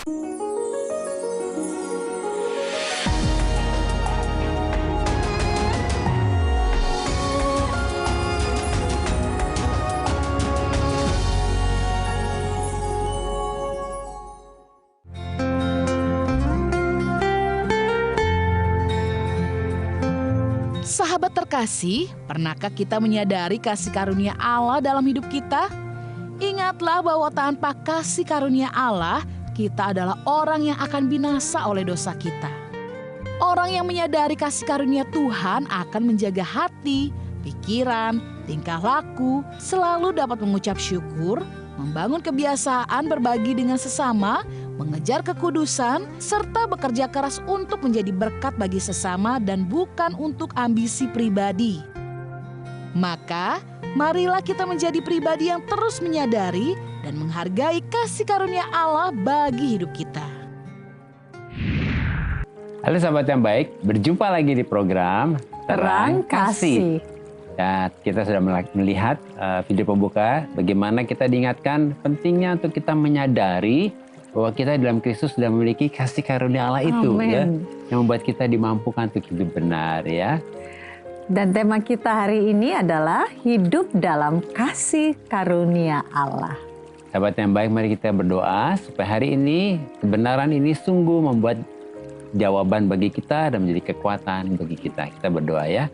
Sahabat terkasih, pernahkah kita menyadari kasih karunia Allah dalam hidup kita? Ingatlah bahwa tanpa kasih karunia Allah, kita adalah orang yang akan binasa oleh dosa kita. Orang yang menyadari kasih karunia Tuhan akan menjaga hati, pikiran, tingkah laku, selalu dapat mengucap syukur, membangun kebiasaan berbagi dengan sesama, mengejar kekudusan, serta bekerja keras untuk menjadi berkat bagi sesama dan bukan untuk ambisi pribadi. Maka, marilah kita menjadi pribadi yang terus menyadari dan menghargai kasih karunia Allah bagi hidup kita. Halo sahabat yang baik, berjumpa lagi di program Terang Kasih. Ya, kita sudah melihat video pembuka bagaimana kita diingatkan pentingnya untuk kita menyadari bahwa kita dalam Kristus sudah memiliki kasih karunia Allah itu, ya, yang membuat kita dimampukan untuk hidup benar, ya. Dan tema kita hari ini adalah hidup dalam kasih karunia Allah. Sahabat yang baik, mari kita berdoa supaya hari ini kebenaran ini sungguh membuat jawaban bagi kita dan menjadi kekuatan bagi kita. Kita berdoa, ya.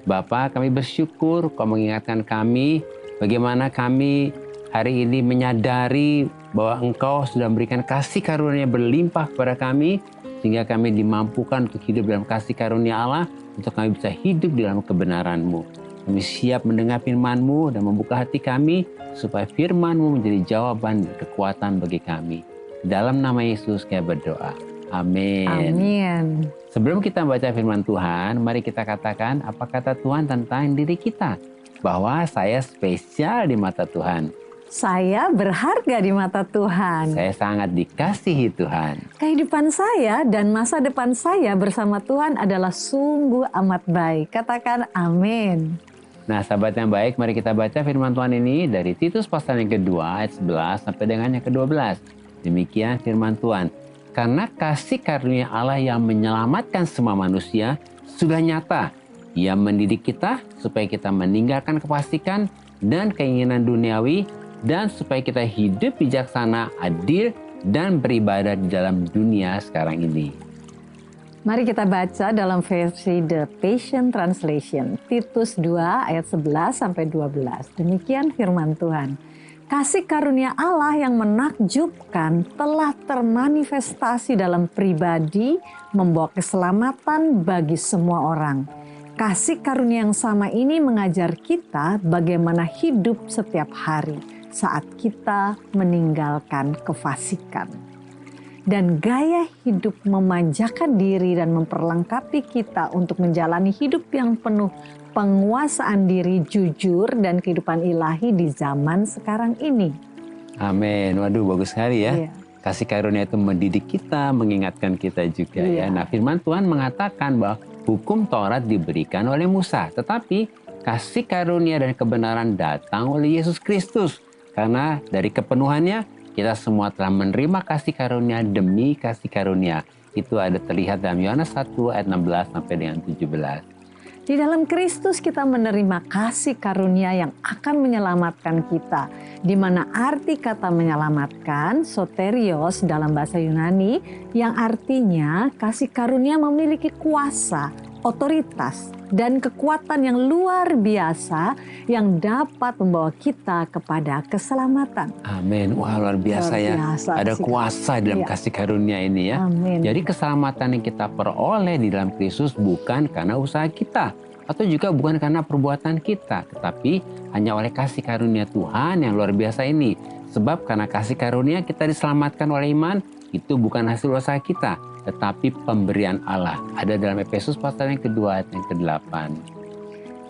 Bapa, kami bersyukur Kau mengingatkan kami bagaimana kami hari ini menyadari bahwa Engkau sudah memberikan kasih karunia berlimpah kepada kami sehingga kami dimampukan untuk hidup dalam kasih karunia Allah untuk kami bisa hidup di dalam kebenaran-Mu. Kami siap mendengar firman-Mu dan membuka hati kami supaya firman-Mu menjadi jawaban dan kekuatan bagi kami. Dalam nama Yesus kami berdoa. Amin. Amin. Sebelum kita baca firman Tuhan, mari kita katakan apa kata Tuhan tentang diri kita. Bahwa saya spesial di mata Tuhan. Saya berharga di mata Tuhan. Saya sangat dikasihi Tuhan. Kehidupan saya dan masa depan saya bersama Tuhan adalah sungguh amat baik. Katakan amin. Nah sahabat yang baik, mari kita baca firman Tuhan ini dari Titus pasal yang kedua ayat 11 sampai dengan yang ke-12. Demikian firman Tuhan. Karena kasih karunia Allah yang menyelamatkan semua manusia sudah nyata. Ia mendidik kita supaya kita meninggalkan kefasikan dan keinginan duniawi dan supaya kita hidup bijaksana, adil, dan beribadah di dalam dunia sekarang ini. Mari kita baca dalam versi The Passion Translation, Titus 2 ayat 11 sampai 12. Demikian firman Tuhan. Kasih karunia Allah yang menakjubkan telah termanifestasi dalam pribadi, membawa keselamatan bagi semua orang. Kasih karunia yang sama ini mengajar kita bagaimana hidup setiap hari saat kita meninggalkan kefasikan. Dan gaya hidup memanjakan diri dan memperlengkapi kita untuk menjalani hidup yang penuh penguasaan diri, jujur, dan kehidupan ilahi di zaman sekarang ini. Amin. Waduh, bagus sekali ya. Iya. Kasih karunia itu mendidik kita, mengingatkan kita juga, Iya. ya. Nah, firman Tuhan mengatakan bahwa hukum Taurat diberikan oleh Musa, tetapi kasih karunia dan kebenaran datang oleh Yesus Kristus. Karena dari kepenuhannya, kita semua telah menerima kasih karunia demi kasih karunia. Itu ada terlihat dalam Yohanes 1 ayat 16 sampai dengan 17. Di dalam Kristus kita menerima kasih karunia yang akan menyelamatkan kita. Di mana arti kata menyelamatkan, soterios dalam bahasa Yunani, yang artinya kasih karunia memiliki kuasa, otoritas, dan kekuatan yang luar biasa yang dapat membawa kita kepada keselamatan. Amin. Wah, luar biasa ya. Ada kuasa dalam kasih karunia ini ya. Amin. Jadi keselamatan yang kita peroleh di dalam Kristus bukan karena usaha kita. Atau juga bukan karena perbuatan kita. Tetapi hanya oleh kasih karunia Tuhan yang luar biasa ini. Sebab karena kasih karunia kita diselamatkan oleh iman. Itu bukan hasil usaha kita. Tetapi pemberian Allah. Ada dalam Efesus pasal yang kedua ayat yang ke-8.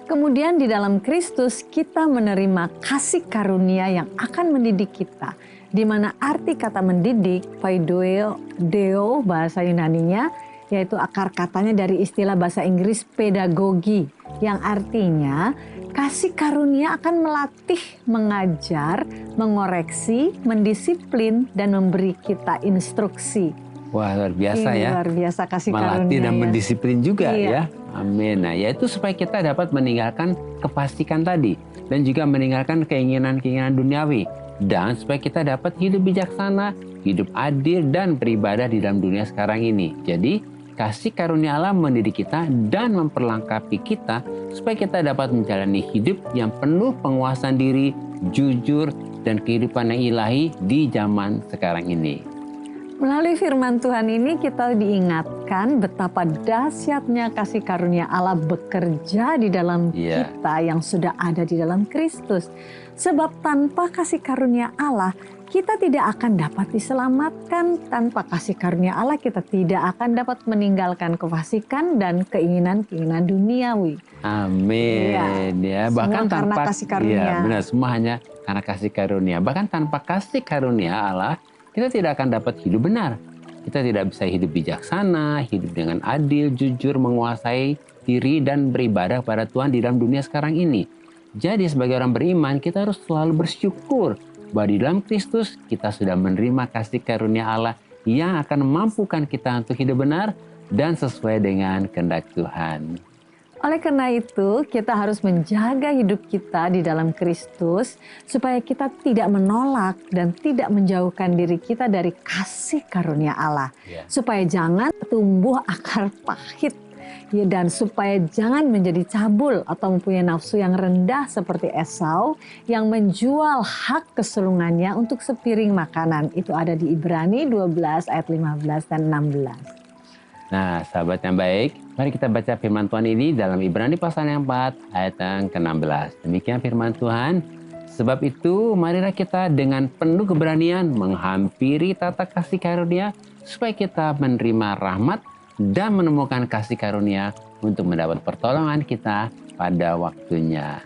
Kemudian di dalam Kristus kita menerima kasih karunia yang akan mendidik kita. Di mana arti kata mendidik, paidoeo bahasa Yunaninya, yaitu akar katanya dari istilah bahasa Inggris pedagogi. Yang artinya Kasih karunia akan melatih, mengajar, mengoreksi, mendisiplin, dan memberi kita instruksi. Wah, luar biasa Ini ya. luar biasa kasih Melatih karunia dan ya. mendisiplin juga Iya. ya. Amin. Nah, yaitu supaya kita dapat meninggalkan kefasikan tadi dan juga meninggalkan keinginan-keinginan duniawi, dan supaya kita dapat hidup bijaksana, hidup adil dan beribadah di dalam dunia sekarang ini. Jadi, kasih karunia Allah mendidik kita dan memperlengkapi kita supaya kita dapat menjalani hidup yang penuh penguasaan diri, jujur, dan kehidupan yang ilahi di zaman sekarang ini. Melalui firman Tuhan ini kita diingatkan betapa dahsyatnya kasih karunia Allah bekerja di dalam Iya. kita yang sudah ada di dalam Kristus. Sebab tanpa kasih karunia Allah, kita tidak akan dapat diselamatkan. Tanpa kasih karunia Allah, kita tidak akan dapat meninggalkan kefasikan dan keinginan-keinginan duniawi. Amin. Iya. Ya, Semua bahkan karena tanpa kasih karunia. Iya, benar, semua hanya karena kasih karunia. Bahkan tanpa kasih karunia Allah, kita tidak akan dapat hidup benar. Kita tidak bisa hidup bijaksana, hidup dengan adil, jujur, menguasai diri dan beribadah pada Tuhan di dalam dunia sekarang ini. Jadi sebagai orang beriman, kita harus selalu bersyukur bahwa di dalam Kristus kita sudah menerima kasih karunia Allah yang akan memampukan kita untuk hidup benar dan sesuai dengan kehendak Tuhan. Oleh karena itu, kita harus menjaga hidup kita di dalam Kristus supaya kita tidak menolak dan tidak menjauhkan diri kita dari kasih karunia Allah. Ya. Supaya jangan tumbuh akar pahit, ya, dan supaya jangan menjadi cabul atau mempunyai nafsu yang rendah seperti Esau yang menjual hak kesulungannya untuk sepiring makanan. Itu ada di Ibrani 12 ayat 15 dan 16. Nah, sahabat yang baik, mari kita baca firman Tuhan ini dalam Ibrani pasal yang 4 ayat yang ke-16. Demikian firman Tuhan. Sebab itu, marilah kita dengan penuh keberanian menghampiri tata kasih karunia supaya kita menerima rahmat dan menemukan kasih karunia untuk mendapat pertolongan kita pada waktunya.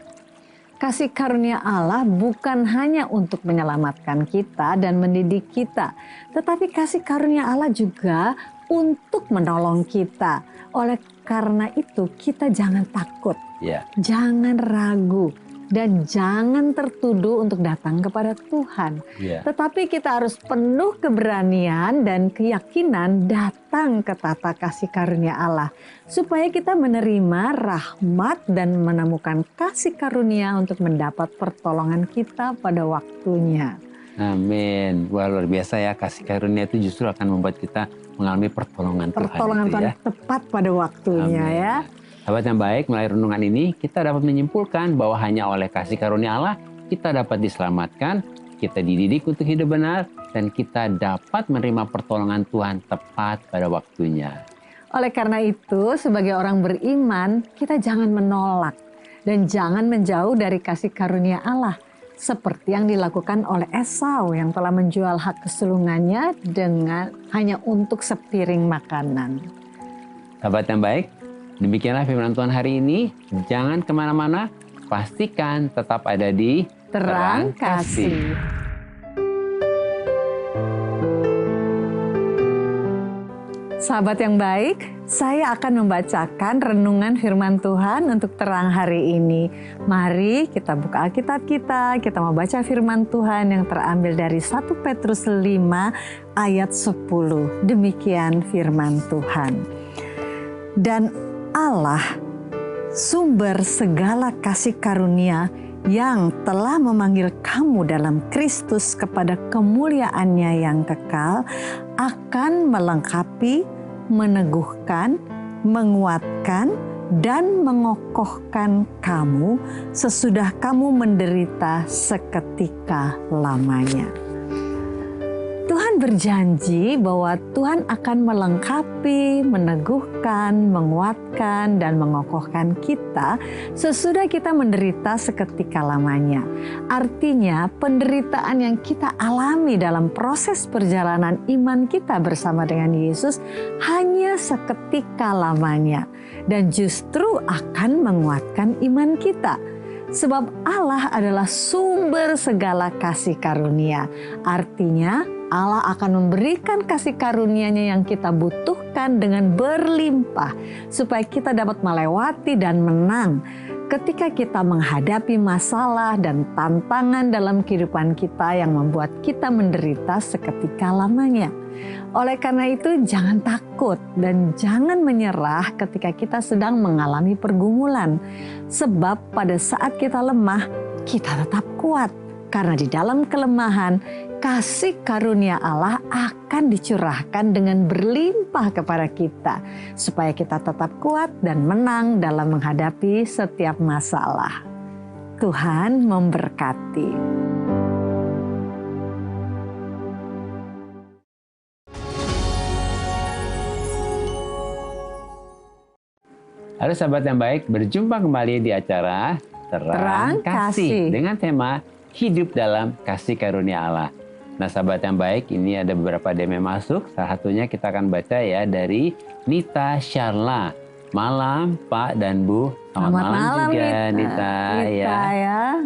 Kasih karunia Allah bukan hanya untuk menyelamatkan kita dan mendidik kita, tetapi kasih karunia Allah juga untuk menolong kita. Oleh karena itu, kita jangan takut, Ya, jangan ragu, dan jangan tertuduh untuk datang kepada Tuhan. ya. Tetapi kita harus penuh keberanian dan keyakinan datang ke tata kasih karunia Allah. Supaya kita menerima rahmat dan menemukan kasih karunia untuk mendapat pertolongan kita pada waktunya. Amin. Wah, luar biasa ya, kasih karunia itu justru akan membuat kita mengalami pertolongan Tuhan. Pertolongan itu Tuhan ya. tepat pada waktunya Amin. ya. Sahabat yang baik, melalui renungan ini kita dapat menyimpulkan bahwa hanya oleh kasih karunia Allah kita dapat diselamatkan, kita dididik untuk hidup benar, dan kita dapat menerima pertolongan Tuhan tepat pada waktunya. Oleh karena itu, sebagai orang beriman, kita jangan menolak dan jangan menjauh dari kasih karunia Allah. Seperti yang dilakukan oleh Esau yang telah menjual hak kesulungannya dengan hanya untuk sepiring makanan. Sahabat yang baik, demikianlah firman Tuhan hari ini. Jangan kemana-mana, pastikan tetap ada di Terang Kasih. Sahabat yang baik, saya akan membacakan renungan firman Tuhan untuk terang hari ini. Mari kita buka Alkitab kita mau baca firman Tuhan yang terambil dari 1 Petrus 5 ayat 10. Demikian firman Tuhan. Dan Allah, sumber segala kasih karunia yang telah memanggil kamu dalam Kristus kepada kemuliaannya yang kekal, akan melengkapi, meneguhkan, menguatkan, dan mengokohkan kamu sesudah kamu menderita seketika lamanya. Tuhan berjanji bahwa Tuhan akan melengkapi, meneguhkan, menguatkan, dan mengokohkan kita sesudah kita menderita seketika lamanya. Artinya, penderitaan yang kita alami dalam proses perjalanan iman kita bersama dengan Yesus hanya seketika lamanya, dan justru akan menguatkan iman kita. Sebab Allah adalah sumber segala kasih karunia. Artinya Allah akan memberikan kasih karunia-Nya yang kita butuhkan dengan berlimpah supaya kita dapat melewati dan menang ketika kita menghadapi masalah dan tantangan dalam kehidupan kita yang membuat kita menderita seketika lamanya. Oleh karena itu, jangan takut dan jangan menyerah ketika kita sedang mengalami pergumulan. Sebab pada saat kita lemah, kita tetap kuat. Karena di dalam kelemahan, kasih karunia Allah akan dicurahkan dengan berlimpah kepada kita. Supaya kita tetap kuat dan menang dalam menghadapi setiap masalah. Tuhan memberkati. Halo sahabat yang baik, berjumpa kembali di acara Terang Kasih dengan tema Hidup dalam Kasih Karunia Allah. Nah sahabat yang baik, ini ada beberapa DM yang masuk. Salah satunya kita akan baca ya dari Nita Sharla. Malam Pak dan Bu. Selamat malam juga Nita ya.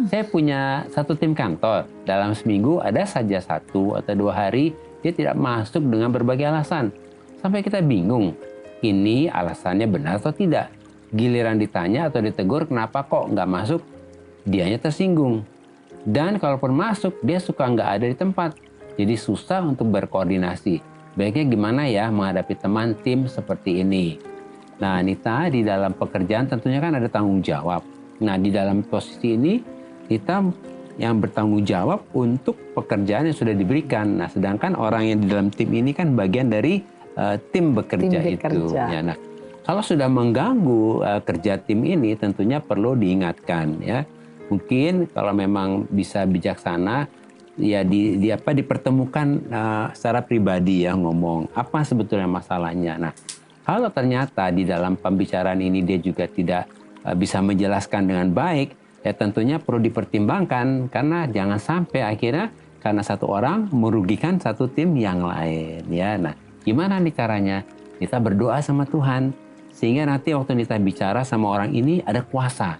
Saya punya satu tim kantor. Dalam seminggu ada saja 1 atau 2 hari dia tidak masuk dengan berbagai alasan. Sampai kita bingung, ini alasannya benar atau tidak. Giliran ditanya atau ditegur kenapa kok nggak masuk, dianya tersinggung. Dan kalaupun masuk, dia suka nggak ada di tempat. Jadi susah untuk berkoordinasi. Baiknya gimana ya menghadapi teman tim seperti ini? Nah Nita, di dalam pekerjaan tentunya kan ada tanggung jawab. Nah di dalam posisi ini, kita yang bertanggung jawab untuk pekerjaan yang sudah diberikan. Nah sedangkan orang yang di dalam tim ini kan bagian dari tim bekerja itu. Ya, nah, kalau sudah mengganggu kerja tim ini tentunya perlu diingatkan ya. Mungkin kalau memang bisa bijaksana ya dipertemukan secara pribadi ya, ngomong apa sebetulnya masalahnya. Nah, kalau ternyata di dalam pembicaraan ini dia juga tidak bisa menjelaskan dengan baik, ya tentunya perlu dipertimbangkan karena jangan sampai akhirnya karena satu orang merugikan satu tim yang lain ya. Nah, gimana nih caranya? Kita berdoa sama Tuhan sehingga nanti waktu kita bicara sama orang ini ada kuasa,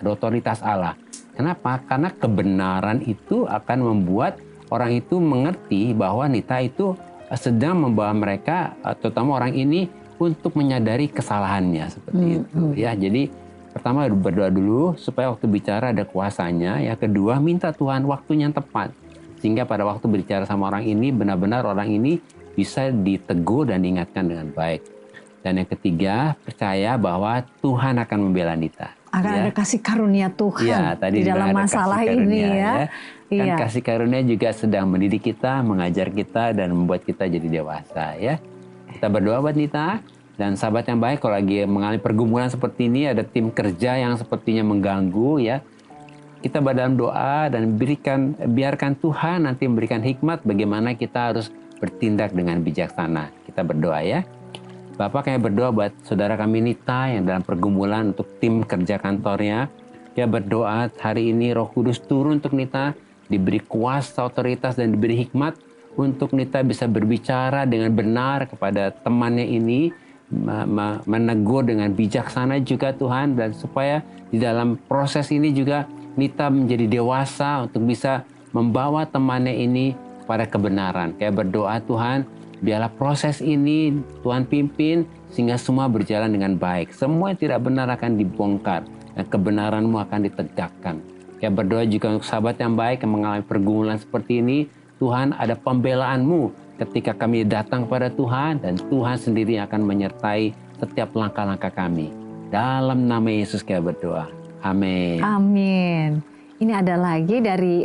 ada otoritas Allah. Kenapa? Karena kebenaran itu akan membuat orang itu mengerti bahwa Nita itu sedang membawa mereka, terutama orang ini, untuk menyadari kesalahannya seperti itu. Ya, jadi pertama berdoa dulu supaya waktu bicara ada kuasanya. Yang kedua minta Tuhan waktunya yang tepat sehingga pada waktu berbicara sama orang ini benar-benar orang ini bisa ditegur dan diingatkan dengan baik. Dan yang ketiga, percaya bahwa Tuhan akan membela Nita. Akan ada kasih karunia Tuhan ya, tadi di dalam masalah ini ya. Kan kasih karunia juga sedang mendidik kita, mengajar kita, dan membuat kita jadi dewasa ya. Kita berdoa buat Nita. Dan sahabat yang baik, kalau lagi mengalami pergumulan seperti ini, ada tim kerja yang sepertinya mengganggu ya. Kita dalam doa dan biarkan Tuhan nanti memberikan hikmat bagaimana kita harus bertindak dengan bijaksana. Kita berdoa ya. Bapak, kami berdoa buat saudara kami Nita yang dalam pergumulan untuk tim kerja kantornya. Ya berdoa hari ini Roh Kudus turun untuk Nita, diberi kuasa, otoritas dan diberi hikmat untuk Nita bisa berbicara dengan benar kepada temannya ini, menegur dengan bijaksana juga Tuhan, dan supaya di dalam proses ini juga Nita menjadi dewasa untuk bisa membawa temannya ini pada kebenaran. Kayak berdoa Tuhan, biarlah proses ini Tuhan pimpin sehingga semua berjalan dengan baik. Semua yang tidak benar akan dibongkar dan kebenaran-Mu akan ditegakkan. Kayak berdoa juga untuk sahabat yang baik yang mengalami pergumulan seperti ini. Tuhan, ada pembelaan-Mu ketika kami datang pada Tuhan, dan Tuhan sendiri akan menyertai setiap langkah-langkah kami. Dalam nama Yesus kami berdoa. Amin. Amin. Ini ada lagi dari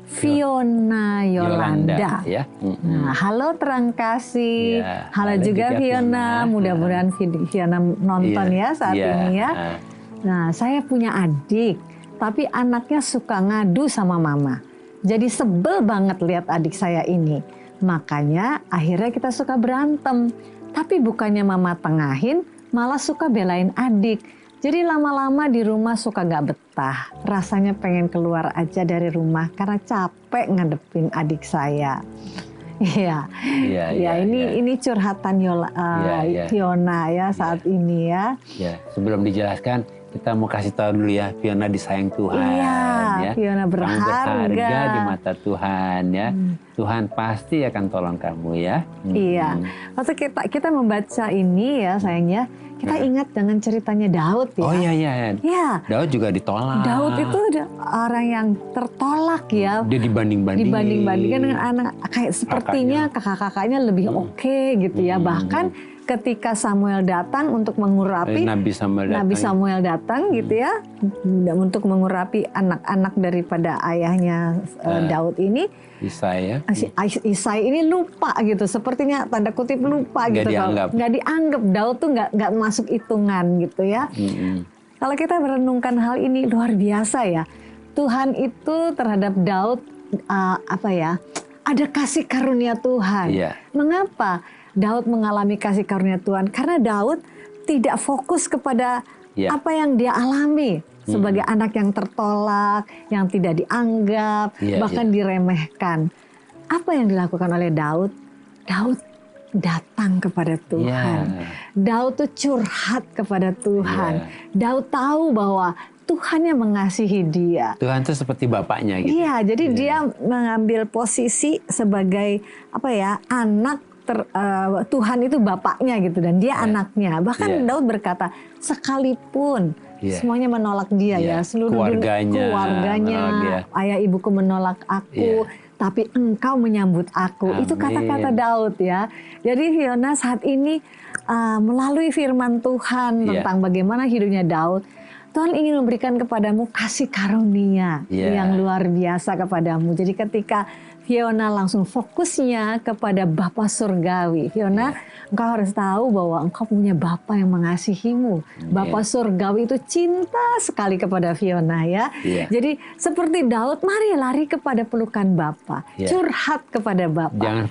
Fiona Yolanda. Ya. Nah, halo Terang Kasih. Ya, halo juga Fiona. Mudah-mudahan Fiona nonton ya saat ini ya. Nah, saya punya adik, tapi anaknya suka ngadu sama mama. Jadi sebel banget lihat adik saya ini. Makanya akhirnya kita suka berantem. Tapi bukannya mama tengahin, malah suka belain adik. Jadi lama-lama di rumah suka gak betah. Rasanya pengen keluar aja dari rumah karena capek ngadepin adik saya. Iya, ini curhatan Fiona ya saat ini ya. Ya, sebelum dijelaskan, kita mau kasih tahu dulu ya, Fiona disayang Tuhan. Iya, Ya. Fiona Kamu berharga berharga. di mata Tuhan ya. Tuhan pasti akan tolong kamu ya. Iya, waktu kita membaca ini ya sayangnya, kita ingat dengan ceritanya Daud ya. Oh iya. Ya, Daud juga ditolak. Daud itu orang yang tertolak ya. Dia Dibanding-bandingkan dengan anak kayak sepertinya kakak-kakaknya lebih oke gitu ya. Bahkan ketika Samuel datang untuk mengurapi Nabi Samuel datang gitu ya, untuk mengurapi anak-anak daripada ayahnya Daud ini, Isai ini lupa gitu, sepertinya tanda kutip lupa gitu, nggak dianggap Daud tuh nggak masuk hitungan gitu ya. Kalau kita merenungkan hal ini luar biasa ya, Tuhan itu terhadap Daud ada kasih karunia Tuhan. Mengapa Daud mengalami kasih karunia Tuhan? Karena Daud tidak fokus kepada apa yang dia alami sebagai anak yang tertolak, yang tidak dianggap, bahkan diremehkan. Apa yang dilakukan oleh Daud? Daud datang kepada Tuhan. Daud tuh curhat kepada Tuhan. Daud tahu bahwa Tuhan yang mengasihi dia. Tuhan itu seperti bapaknya gitu. Iya, jadi dia mengambil posisi sebagai anak. Tuhan itu bapaknya gitu dan dia anaknya. Bahkan Daud berkata, sekalipun semuanya menolak dia ya, seluruh keluarganya, ayah ibuku menolak aku, tapi engkau menyambut aku. Amin. Itu kata-kata Daud ya. Jadi Fiona saat ini melalui firman Tuhan tentang bagaimana hidupnya Daud, Tuhan ingin memberikan kepadamu kasih karunia yang luar biasa kepadamu. Jadi ketika Fiona langsung fokusnya kepada Bapa Surgawi. Fiona, engkau harus tahu bahwa engkau punya Bapa yang mengasihimu. Bapa Surgawi itu cinta sekali kepada Fiona ya. Jadi seperti Daud, mari lari kepada pelukan Bapa. Curhat kepada Bapa. Jangan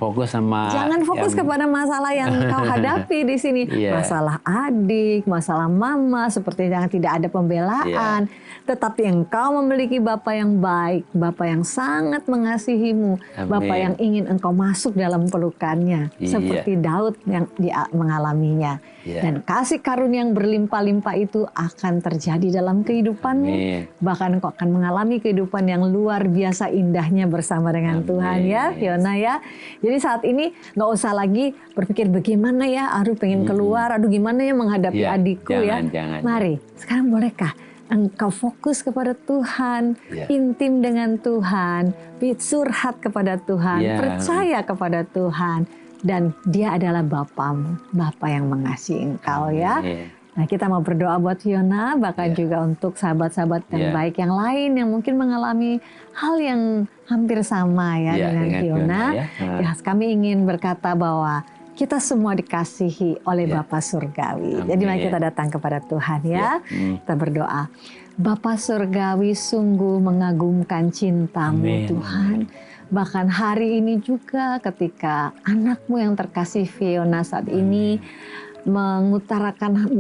fokus kepada masalah yang engkau hadapi di sini. Masalah adik, masalah mama, seperti yang tidak ada pembelaan. Tetapi engkau memiliki Bapa yang baik, Bapa yang sangat mengasihimu. Bapa yang ingin engkau masuk dalam pelukannya. Seperti Daud yang dia mengalaminya. Dan kasih karunia yang berlimpah-limpah itu akan terjadi dalam kehidupanmu. Bahkan engkau akan mengalami kehidupan yang luar biasa indahnya bersama dengan Tuhan ya, Fiona ya. Jadi saat ini nggak usah lagi berpikir bagaimana ya, aduh pengen keluar, aduh gimana ya menghadapi adikku jangan. Mari, sekarang bolehkah engkau fokus kepada Tuhan, intim dengan Tuhan, curhat kepada Tuhan, percaya kepada Tuhan, dan Dia adalah Bapamu, Bapa yang mengasihi engkau ya. Nah, kita mau berdoa buat Fiona, bahkan juga untuk sahabat-sahabat yang baik yang lain yang mungkin mengalami hal yang hampir sama ya dengan Fiona. Kami ingin berkata bahwa kita semua dikasihi oleh Bapa Surgawi. Jadi mari kita datang kepada Tuhan ya. Kita berdoa. Bapa Surgawi, sungguh mengagumkan cinta-Mu Tuhan. Bahkan hari ini juga ketika anak-Mu yang terkasih Fiona saat ini mengutarakan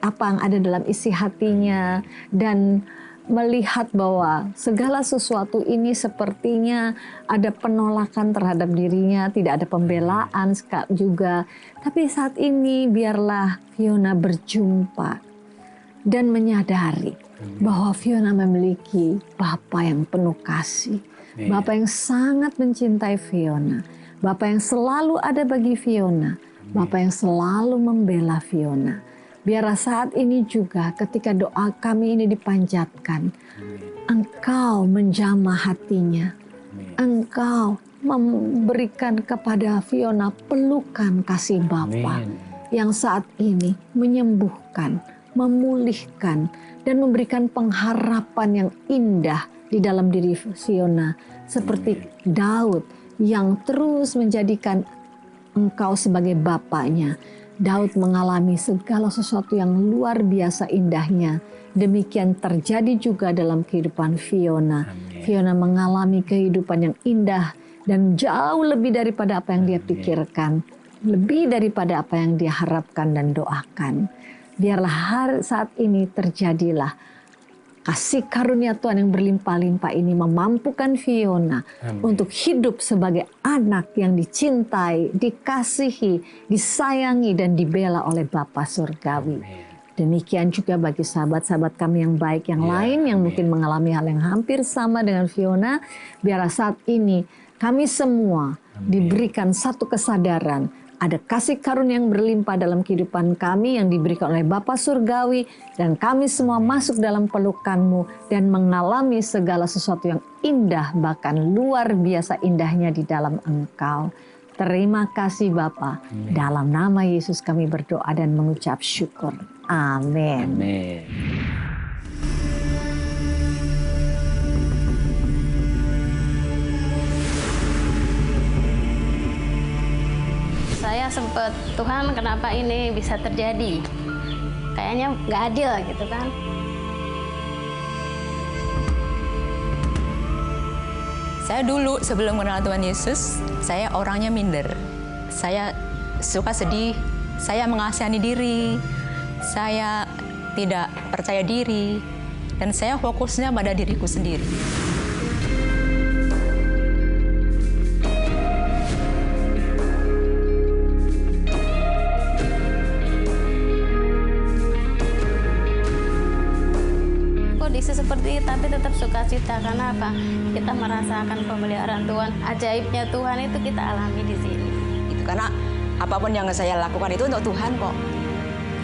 apa yang ada dalam isi hatinya dan melihat bahwa segala sesuatu ini sepertinya ada penolakan terhadap dirinya, tidak ada pembelaan juga. Tapi saat ini biarlah Fiona berjumpa dan menyadari bahwa Fiona memiliki Bapa yang penuh kasih, Bapa yang sangat mencintai Fiona, Bapa yang selalu ada bagi Fiona, Bapa yang selalu membela Fiona. Biarlah saat ini juga ketika doa kami ini dipanjatkan, Engkau menjamah hatinya. Engkau memberikan kepada Fiona pelukan kasih Bapa yang saat ini menyembuhkan, memulihkan, dan memberikan pengharapan yang indah di dalam diri Fiona. Seperti Daud yang terus menjadikan Engkau sebagai Bapaknya. Daud mengalami segala sesuatu yang luar biasa indahnya. Demikian terjadi juga dalam kehidupan Fiona. Fiona mengalami kehidupan yang indah dan jauh lebih daripada apa yang dia pikirkan. Lebih daripada apa yang dia harapkan dan doakan. Biarlah saat ini terjadilah kasih karunia Tuhan yang berlimpah-limpah ini memampukan Fiona untuk hidup sebagai anak yang dicintai, dikasihi, disayangi, dan dibela oleh Bapa Surgawi. Demikian juga bagi sahabat-sahabat kami yang baik yang lain yang mungkin mengalami hal yang hampir sama dengan Fiona. Biarlah saat ini kami semua diberikan satu kesadaran. Ada kasih karunia yang berlimpah dalam kehidupan kami yang diberikan oleh Bapa Surgawi. Dan kami semua masuk dalam pelukan-Mu dan mengalami segala sesuatu yang indah, bahkan luar biasa indahnya di dalam Engkau. Terima kasih Bapa. Dalam nama Yesus kami berdoa dan mengucap syukur. Amin. Amin. Saya sempat, Tuhan kenapa ini bisa terjadi? Kayaknya nggak adil gitu kan. Saya dulu sebelum kenal Tuhan Yesus, saya orangnya minder. Saya suka sedih, saya mengasihani diri, saya tidak percaya diri, dan saya fokusnya pada diriku sendiri. Kondisi seperti itu tapi tetap sukacita karena apa? Kita merasakan pemeliharaan Tuhan, ajaibnya Tuhan itu kita alami di sini. Itu karena apapun yang saya lakukan itu untuk Tuhan kok.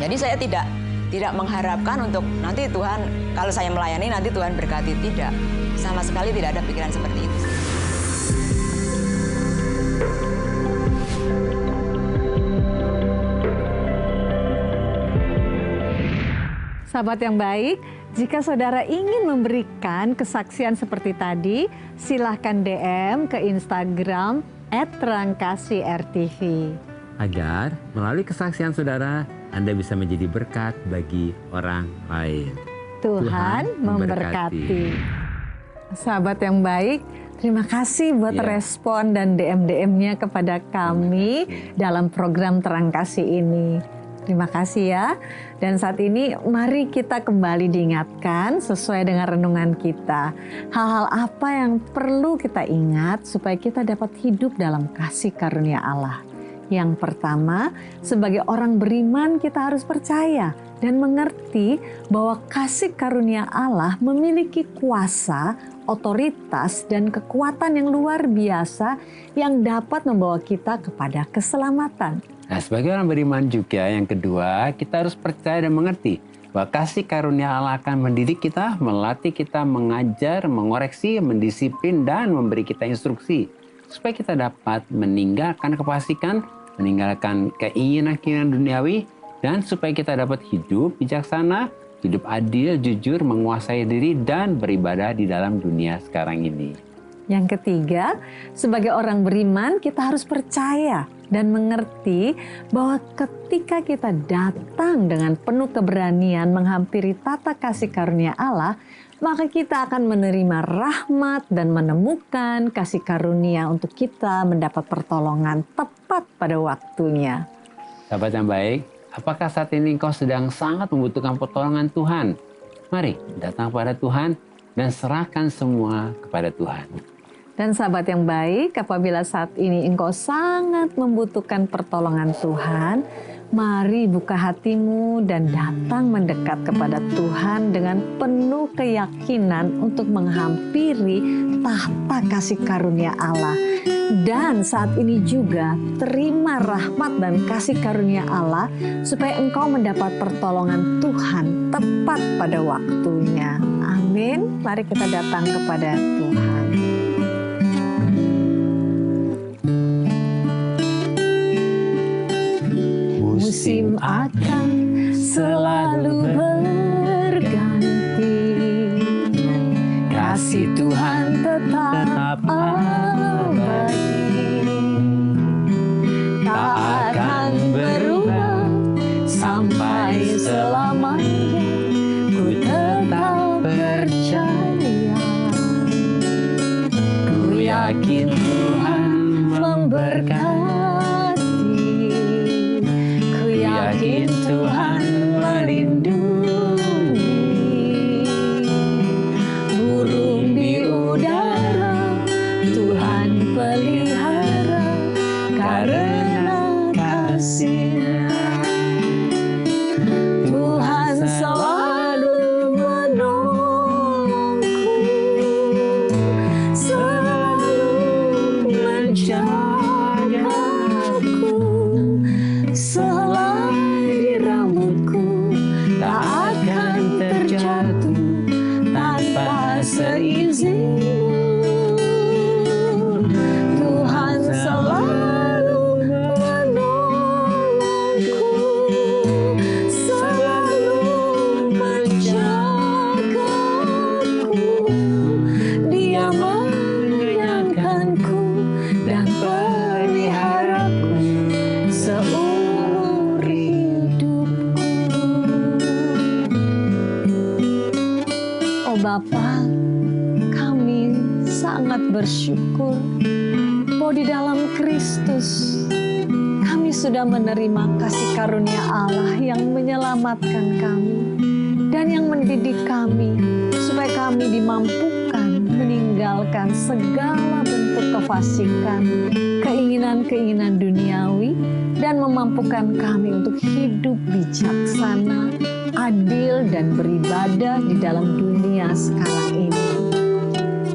Jadi saya tidak mengharapkan untuk nanti Tuhan, kalau saya melayani nanti Tuhan berkati, tidak. Sama sekali tidak ada pikiran seperti itu. Sahabat yang baik, jika saudara ingin memberikan kesaksian seperti tadi, silahkan DM ke Instagram @terangkasih_rtv. Agar melalui kesaksian saudara, Anda bisa menjadi berkat bagi orang lain. Tuhan memberkati. Sahabat yang baik, terima kasih buat respon dan DM-DM-nya kepada kami dalam program Terang Kasih ini. Terima kasih ya. Dan saat ini mari kita kembali diingatkan sesuai dengan renungan kita. Hal-hal apa yang perlu kita ingat supaya kita dapat hidup dalam kasih karunia Allah. Yang pertama, sebagai orang beriman kita harus percaya dan mengerti bahwa kasih karunia Allah memiliki kuasa, otoritas, dan kekuatan yang luar biasa yang dapat membawa kita kepada keselamatan. Nah, sebagai orang beriman juga yang kedua, kita harus percaya dan mengerti bahwa kasih karunia Allah akan mendidik kita, melatih kita, mengajar, mengoreksi, mendisiplin, dan memberi kita instruksi. Supaya kita dapat meninggalkan kefasikan, meninggalkan keinginan-keinginan duniawi, dan supaya kita dapat hidup bijaksana, hidup adil, jujur, menguasai diri, dan beribadah di dalam dunia sekarang ini. Yang ketiga, sebagai orang beriman kita harus percaya dan mengerti bahwa ketika kita datang dengan penuh keberanian menghampiri tata kasih karunia Allah, maka kita akan menerima rahmat dan menemukan kasih karunia untuk kita mendapat pertolongan tepat pada waktunya. Sahabat yang baik, apakah saat ini engkau sedang sangat membutuhkan pertolongan Tuhan? Mari datang kepada Tuhan dan serahkan semua kepada Tuhan. Dan sahabat yang baik, apabila saat ini engkau sangat membutuhkan pertolongan Tuhan, mari buka hatimu dan datang mendekat kepada Tuhan dengan penuh keyakinan untuk menghampiri tahta kasih karunia Allah. Dan saat ini juga terima rahmat dan kasih karunia Allah supaya engkau mendapat pertolongan Tuhan tepat pada waktunya. Amin. Mari kita datang kepada Tuhan. Musim akan selalu berganti, kasih Tuhan tetap abadi, tak akan berubah sampai selamanya. Ku tetap percaya, ku yakin Tuhan memberkati. Tuhan melindungi burung di udara, Tuhan pelihara karena kasih-Nya. Tuhan menjagaku, selai di rambutku tak akan terjatuh tanpa seizinmu. Tuhan selalu menolongku, selalu menjagaku. Dia mengenyangkanku dan peliharaku seumur hidupku. Oh Bapa, kami sangat bersyukur bahwa di dalam Kristus kami sudah menerima kasih karunia Allah yang menyelamatkan kami dan yang mendidik kami supaya kami dimampukan meninggalkan segala bentuk kefasikan, keinginan-keinginan duniawi, dan memampukan kami untuk hidup bijaksana, adil, dan beribadah di dalam dunia sekarang ini.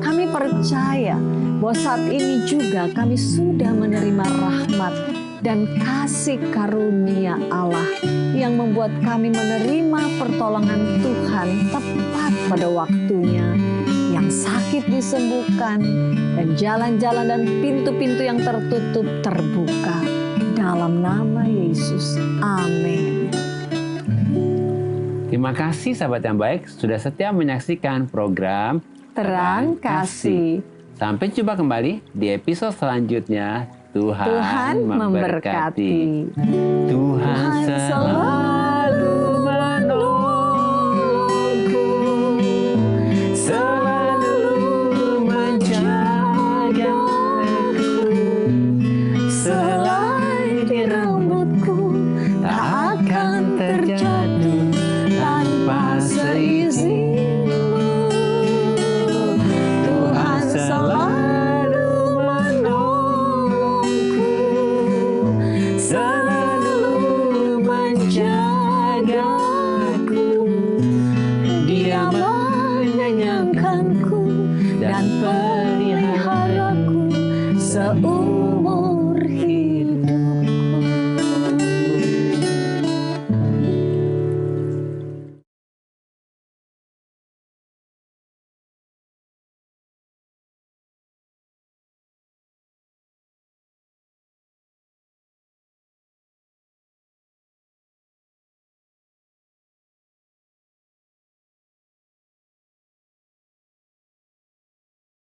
Kami percaya bahwa saat ini juga kami sudah menerima rahmat dan kasih karunia Allah yang membuat kami menerima pertolongan Tuhan tepat pada waktunya, yang sakit disembuhkan, dan jalan-jalan dan pintu-pintu yang tertutup terbuka. Dalam nama Yesus, amin. Terima kasih sahabat yang baik sudah setia menyaksikan program Terang Kasih. Sampai jumpa kembali di episode selanjutnya. Tuhan memberkati. Tuhan selalu